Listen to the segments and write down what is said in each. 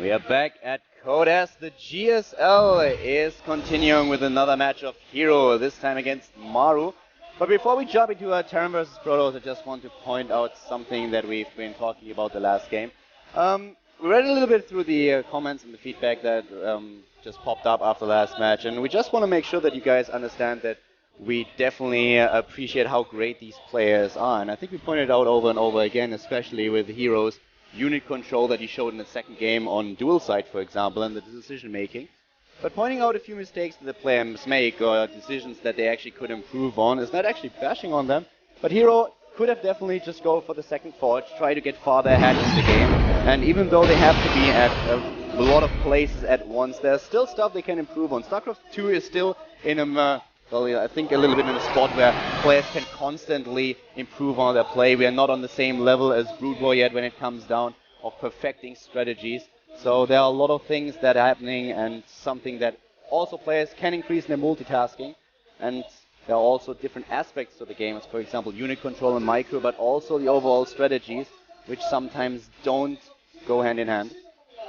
We are back at Code S. The GSL is continuing with another match of Hero, this time against Maru. But before we jump into Terran versus Protoss, I just want to point out something that we've been talking about the last game. We read a little bit through the comments and the feedback that just popped up after the last match, and we just want to make sure that you guys understand that we definitely appreciate how great these players are. And I think we pointed out over and over again, especially with Hero's unit control that he showed in the second game on dual side, for example, and the decision making. But pointing out a few mistakes that the players make or decisions that they actually could improve on is not actually bashing on them. But Hero could have definitely just go for the second forge, try to get farther ahead in the game. And even though they have to be at a lot of places at once, there's still stuff they can improve on. StarCraft II is still in a I think a little bit in a spot where players can constantly improve on their play. We are not on the same level as Brood War yet when it comes down of perfecting strategies. So there are a lot of things that are happening, and something that also players can increase in their multitasking. And there are also different aspects to the game, as for example unit control and micro, but also the overall strategies, which sometimes don't go hand in hand.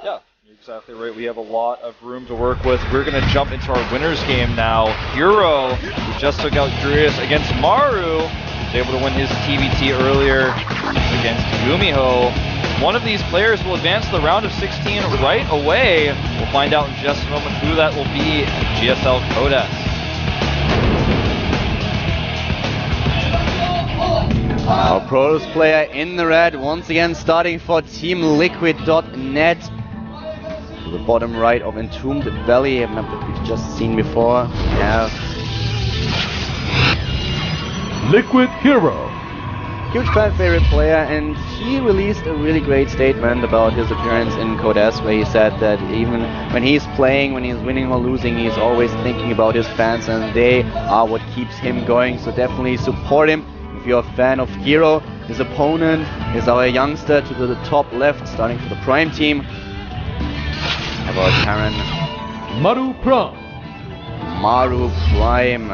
Yeah. Exactly right. We have a lot of room to work with. We're going to jump into our winners game now. Hero, who just took out Darius against Maru, was able to win his TBT earlier against Gumiho. One of these players will advance to the round of 16 right away. We'll find out in just a moment who that will be in GSL Code S. Our Protoss player in the red, once again starting for TeamLiquid.net. To the bottom right of Entombed Valley, a map that we've just seen before. Yeah. Liquid Hero. Huge fan favorite player, and he released a really great statement about his appearance in Code S, where he said that even when he's playing, when he's winning or losing, he's always thinking about his fans, and they are what keeps him going. So definitely support him if you're a fan of Hero. His opponent is our youngster to the top left, starting for the Prime team. About Terran. Maru Prime. Maru Prime.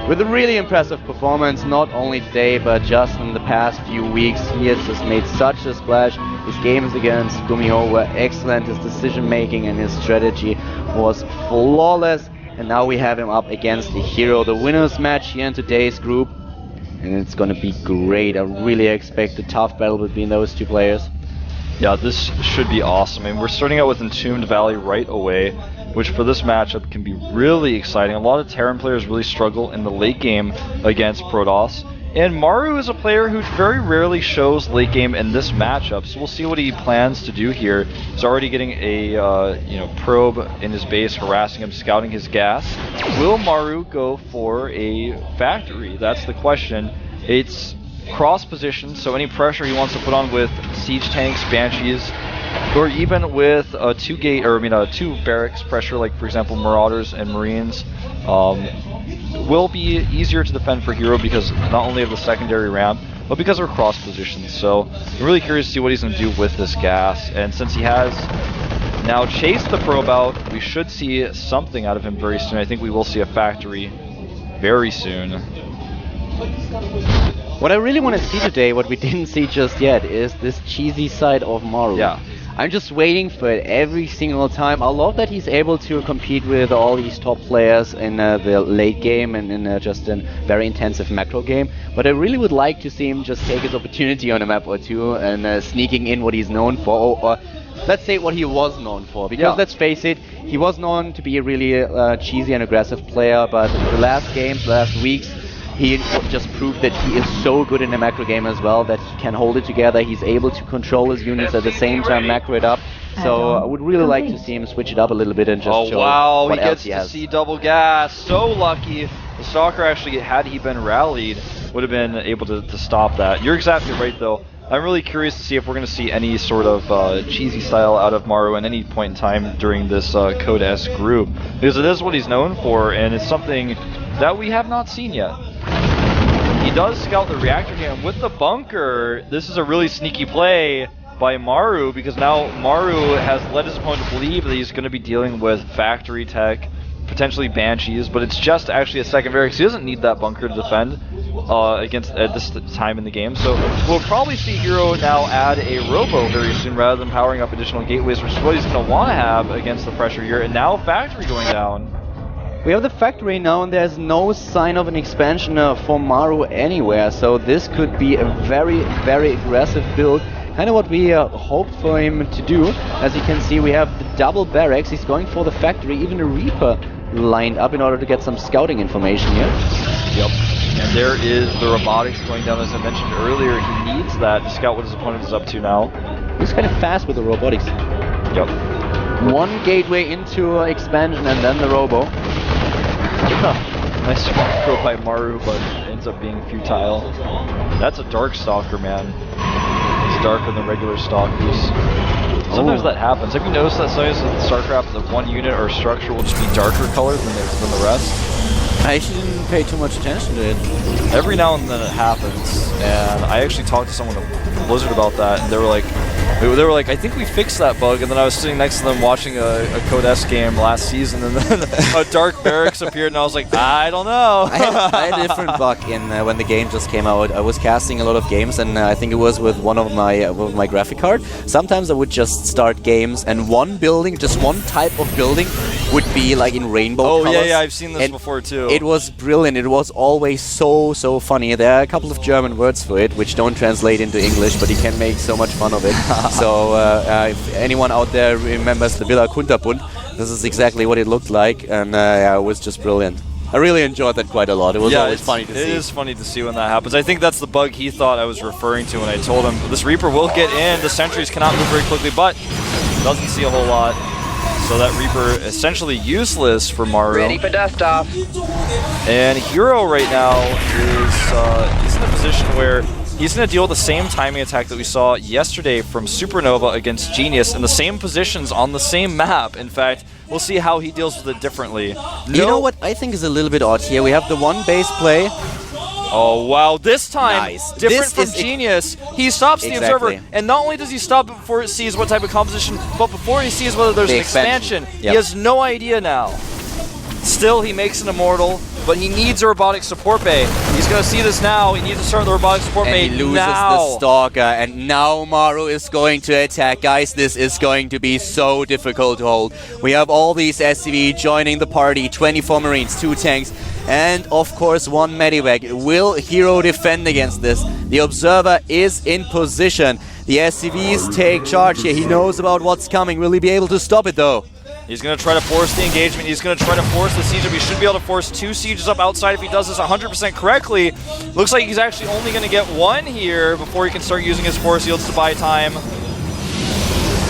With a really impressive performance, not only today, but just in the past few weeks. He has just made such a splash. His games against Gumiho were excellent. His decision making and his strategy was flawless. And now we have him up against the Hero, the winners match here in today's group. And it's going to be great. I really expect a tough battle between those two players. Yeah, this should be awesome. I mean, we're starting out with Entombed Valley right away, which for this matchup can be really exciting. A lot of Terran players really struggle in the late game against Protoss. And Maru is a player who very rarely shows late game in this matchup, so we'll see what he plans to do here. He's already getting a probe in his base, harassing him, scouting his gas. Will Maru go for a factory? That's the question. It's cross position, so any pressure he wants to put on with siege tanks, banshees, or even with a two barracks pressure, like for example Marauders and Marines, will be easier to defend for Hero because not only of the secondary ramp, but because they're cross positions. So I'm really curious to see what he's going to do with this gas. And since he has now chased the probe out, we should see something out of him very soon. I think we will see a factory very soon. What I really want to see today, what we didn't see just yet, is this cheesy side of Maru. Yeah. I'm just waiting for it every single time. I love that he's able to compete with all these top players in the late game and in just a very intensive macro game. But I really would like to see him just take his opportunity on a map or two and sneaking in what he's known for, or let's say what he was known for. Because let's face it, he was known to be a really cheesy and aggressive player, but the last games, last weeks, he just proved that he is so good in the macro game as well, that he can hold it together. He's able to control his units at the same time, macro it up. So I would really like to see him switch it up a little bit and just show what else he has. He gets to see double gas. So lucky. The Stalker actually, had he been rallied, would have been able to stop that. You're exactly right, though. I'm really curious to see if we're going to see any sort of cheesy style out of Maru at any point in time during this Code S group. Because it is what he's known for, and it's something that we have not seen yet. He does scout the reactor cam with the bunker. This is a really sneaky play by Maru, because now Maru has led his opponent to believe that he's going to be dealing with factory tech potentially Banshees, but it's just actually a second Varix. He doesn't need that bunker to defend against at this time in the game. So we'll probably see Hero now add a Robo very soon rather than powering up additional gateways, which is what he's going to want to have against the pressure here. And now Factory going down. We have the Factory now, and there's no sign of an expansion for Maru anywhere, so this could be a very, very aggressive build. Kind of what we hoped for him to do. As you can see, we have the double barracks. He's going for the Factory, even a Reaper lined up in order to get some scouting information here. Yep. And there is the robotics going down, as I mentioned earlier. He needs that to scout what his opponent is up to now. He's kind of fast with the robotics. Yep. One gateway into expansion and then the Robo. Nice swap throw by Maru, but ends up being futile. That's a Dark Stalker, man. It's darker than regular Stalkers. Sometimes that happens. Have you noticed that sometimes with StarCraft, the one unit or structure will just be darker colored than the rest? I actually didn't pay too much attention to it. Every now and then it happens, and I actually talked to someone from Blizzard about that, and they were like, I think we fixed that bug, and then I was sitting next to them watching a Code S game last season, and then a Dark Barracks appeared, and I was like, I don't know. I had a different bug in when the game just came out. I was casting a lot of games, and I think it was with one of my graphic card. Sometimes I would just start games, and one building, just one type of building, would be like in rainbow colors. Yeah, I've seen this before too. It was brilliant. It was always so funny. There are a couple of German words for it, which don't translate into English, but you can make so much fun of it. So if anyone out there remembers the Villa Kunterbund, this is exactly what it looked like, and yeah, it was just brilliant. I really enjoyed that quite a lot. It was always funny to see. It is funny to see when that happens. I think that's the bug he thought I was referring to when I told him this Reaper will get in. The sentries cannot move very quickly, but doesn't see a whole lot. So that Reaper essentially useless for Maru. Ready for dust off. And Hero right now is he's in a position where he's going to deal with the same timing attack that we saw yesterday from Supernova against Genius in the same positions on the same map. In fact, we'll see how he deals with it differently. You know what I think is a little bit odd here? We have the one base play. Oh, wow. This time, nice. Different from Genius, he stops the Observer. And not only does he stop it before it sees what type of composition, but before he sees whether there's an expansion. Yep. He has no idea now. Still, he makes an Immortal, but he needs a robotic support bay. He's going to see this now. He needs to start the robotic support bay now. And he loses the Stalker, and now Maru is going to attack. Guys, this is going to be so difficult to hold. We have all these SCV joining the party, 24 Marines, 2 tanks, and of course 1 Medivac. Will Hero defend against this? The Observer is in position. The SCVs take charge here. He knows about what's coming. Will he be able to stop it though? He's going to try to force the engagement. He's going to try to force the siege up. He should be able to force 2 sieges up outside if he does this 100% correctly. Looks like he's actually only going to get 1 here before he can start using his force yields to buy time.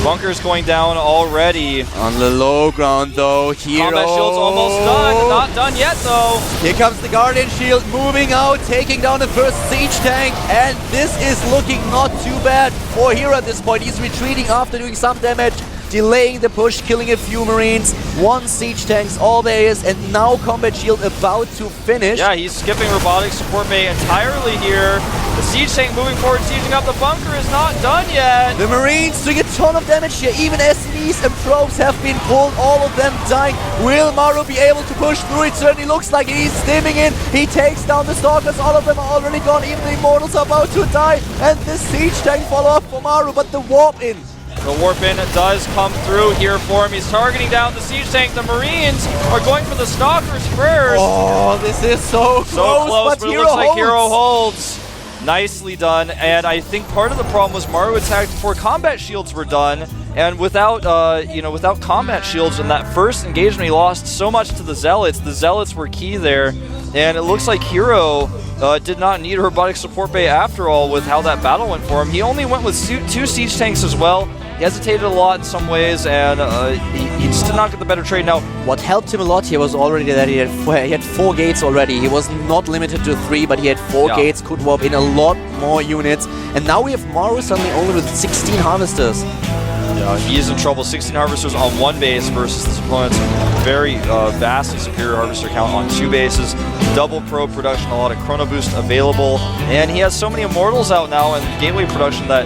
Bunker's going down already. On the low ground though, Hero. Combat shield's almost done. Not done yet though. Here comes the Guardian Shield moving out, taking down the first siege tank, and this is looking not too bad for Hero at this point. He's retreating after doing some damage, delaying the push, killing a few Marines, 1 siege tanks, all there is, and now Combat Shield about to finish. Yeah, he's skipping robotic support bay entirely here. The siege tank moving forward, sieging up. The bunker is not done yet. The Marines doing a ton of damage here. Even SCVs and probes have been pulled, all of them dying. Will Maru be able to push through? It certainly looks like he's stimming in. He takes down the Stalkers, all of them are already gone. Even the Immortals are about to die. And this siege tank follow up for Maru, but the warp in. The warp in does come through here for him. He's targeting down the siege tank. The Marines are going for the Stalkers first. Oh, this is so close, but it looks like Hero holds. Nicely done, and I think part of the problem was Maru attacked before combat shields were done, and without without combat shields in that first engagement, he lost so much to the Zealots. The Zealots were key there, and it looks like Hero did not need a robotic support bay after all with how that battle went for him. He only went with 2 siege tanks as well. He hesitated a lot in some ways, and he just did not get the better trade. Now, what helped him a lot here was already that he had 4 gates already. He was not limited to 3, but he had 4 gates, could warp in a lot more units. And now we have Maru suddenly only with 16 Harvesters. Yeah, he's in trouble. 16 Harvesters on 1 base versus his opponent's very vastly superior Harvester count on 2 bases. Double probe production, a lot of Chrono Boost available. And he has so many Immortals out now in Gateway production that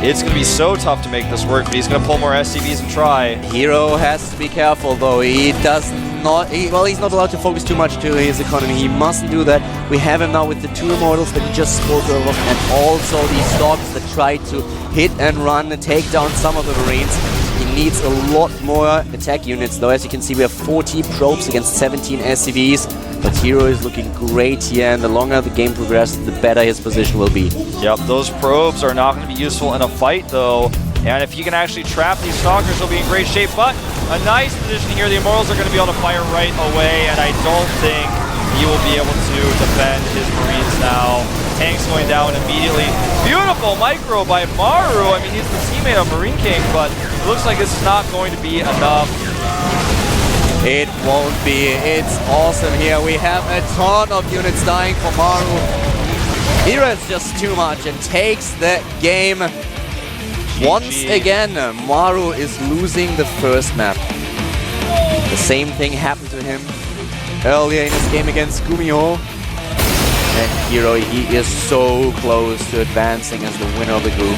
it's going to be so tough to make this work, but he's going to pull more SCVs and try. Hero has to be careful though. He does not, he's not allowed to focus too much to his economy. He mustn't do that. We have him now with the 2 immortals that he just spoke of, and also these dogs that try to hit and run and take down some of the Marines. He needs a lot more attack units, though. As you can see, we have 40 probes against 17 SCVs. But Hero is looking great here, and the longer the game progresses, the better his position will be. Yep, those probes are not going to be useful in a fight, though. And if he can actually trap these Stalkers, he'll be in great shape. But a nice position here. The Immortals are going to be able to fire right away, and I don't think he will be able to defend his Marines now. Tanks going down immediately. Beautiful micro by Maru. I mean, he's the teammate of Marine King, but it looks like this is not going to be enough. It won't be. It's awesome here. We have a ton of units dying for Maru. Hero is just too much and takes the game. Once again, Maru is losing the first map. The same thing happened to him earlier in his game against Gumiho. And Hero, he is so close to advancing as the winner of the group.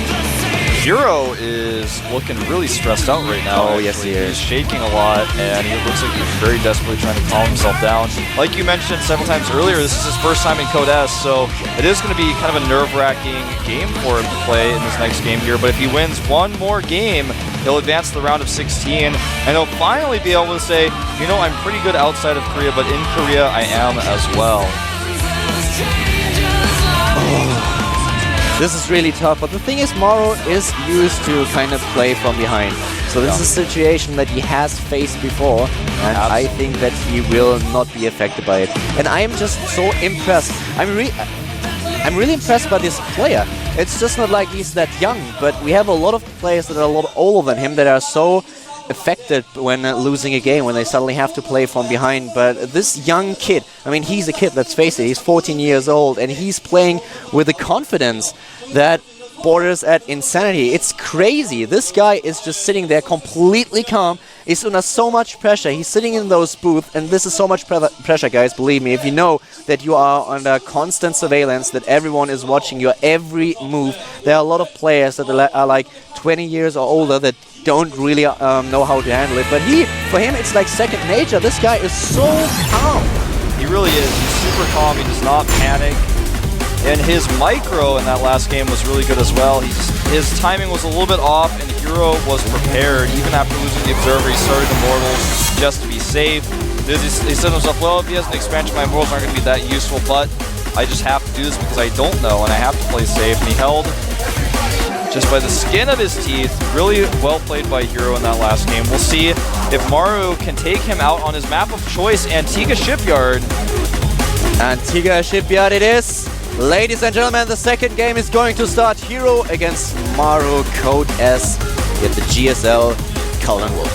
Hero is looking really stressed out right now. Oh, yes, he is. He's shaking a lot, and he looks like he's very desperately trying to calm himself down. Like you mentioned several times earlier, this is his first time in Code S, so it is going to be kind of a nerve-wracking game for him to play in this next game here. But if he wins one more game, he'll advance to the round of 16, and he'll finally be able to say, you know, I'm pretty good outside of Korea, but in Korea I am as well. This is really tough, but the thing is, Maru is used to kind of play from behind. So this is a situation that he has faced before, and I think that he will not be affected by it. And I am just so impressed. I'm really impressed by this player. It's just not like he's that young, but we have a lot of players that are a lot older than him that are so affected when losing a game, when they suddenly have to play from behind. But this young kid, I mean, he's a kid, let's face it, he's 14 years old, and he's playing with a confidence that borders at insanity. It's crazy. This guy is just sitting there completely calm. He's under so much pressure. He's sitting in those booths, and this is so much pressure, guys. Believe me, if you know that you are under constant surveillance, that everyone is watching your every move, there are a lot of players that are like 20 years or older that don't really know how to handle it. But for him, it's like second nature. This guy is so calm. He really is. He's super calm. He does not panic. And his micro in that last game was really good as well. His timing was a little bit off, and Hero was prepared. Even after losing the Observer, he started Immortals just to be safe. He said to himself, well, if he has an expansion, my Immortals aren't going to be that useful, but I just have to do this because I don't know, and I have to play safe. And he held just by the skin of his teeth. Really well played by Hero in that last game. We'll see if Maru can take him out on his map of choice, Antigua Shipyard. Antigua Shipyard it is. Ladies and gentlemen, the second game is going to start. Hero against Maru, Code S at the GSL Cullen Wolf.